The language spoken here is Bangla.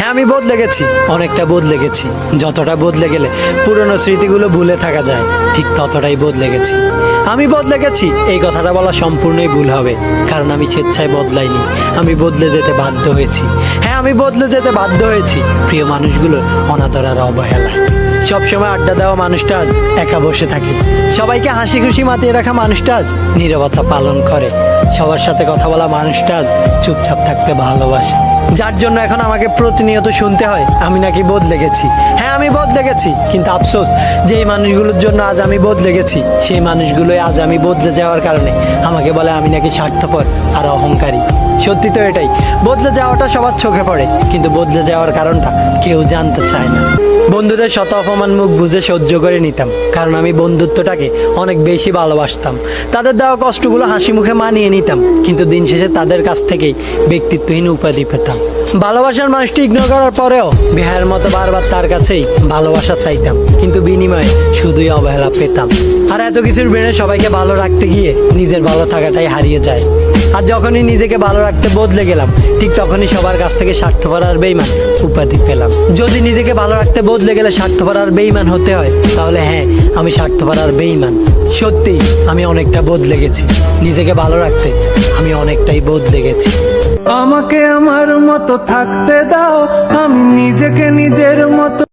হ্যাঁ, আমি বদলে গেছি, অনেকটা বদলে গেছি। যতটা বদলে গেলে পুরনো স্মৃতিগুলো ভুলে থাকা যায়, ঠিক ততটাই বদলে গেছি। আমি বদলে গেছি এই কথাটা বলা সম্পূর্ণই ভুল হবে, কারণ আমি স্বেচ্ছায় বদলাইনি, আমি বদলে যেতে বাধ্য হয়েছি। হ্যাঁ, আমি বদলে যেতে বাধ্য হয়েছি প্রিয় মানুষগুলোর অনাদর আর অবহেলায়। সবসময় আড্ডা দেওয়া মানুষটা আজ একা বসে থাকে, সবাইকে হাসি খুশি মাতিয়ে রাখা মানুষটা আজ নীরবতা পালন করে, সবার সাথে কথা বলা মানুষটা আজ চুপচাপ থাকতে ভালোবাসে। যার জন্য এখন আমাকে প্রতিনিয়ত শুনতে হয় আমি নাকি বদলে গেছি। হ্যাঁ, আমি বদলে গেছি, কিন্তু আফসোস যে এই মানুষগুলোর জন্য আজ আমি বদলে গেছি, সেই মানুষগুলোই আজ আমি বদলে যাওয়ার কারণে আমাকে বলে আমি নাকি স্বার্থপর আর অহংকারী। সত্যি তো এটাই, বদলে যাওয়াটা সবার চোখে পড়ে, কিন্তু বদলে যাওয়ার কারণটা কেউ জানতে চায় না। বন্ধুদের শত অপমান মুখ বুঝে সহ্য করে নিতাম, কারণ আমি বন্ধুত্বটাকে অনেক বেশি ভালোবাসতাম। তাদের দেওয়া কষ্টগুলো হাসি মুখে মানিয়ে নিতাম, কিন্তু দিন শেষে তাদের কাছ থেকেই ব্যক্তিত্বহীন উপাধি পেতাম। ভালোবাসার মানুষটি ইগনোর করার পরেও বিহারের মতো বারবার তার কাছেই ভালোবাসা চাইতাম, কিন্তু বিনিময়ে শুধুই অবহেলা পেতাম। আর এত কিছুর বেড়ে সবাইকে ভালো রাখতে গিয়ে নিজের ভালো থাকাটাই হারিয়ে যায়। আর যখনই নিজেকে ভালো রাখতে বদলে গেলাম, ঠিক তখনই সবার কাছ থেকে স্বার্থপর আর বেইমান উপাধি পেলাম। যদি নিজেকে ভালো রাখতে বদলে গেলে স্বার্থপর আর বেইমান হতে হয়, তাহলে হ্যাঁ, আমি স্বার্থপর আর বেইমান। সত্যি আমি অনেকটা বদলে গেছি, নিজেকে ভালো রাখতে আমি অনেকটাই বদলে গেছি। আমাকে আমার মতো থাকতে দাও, আমি নিজেকে নিজের মতো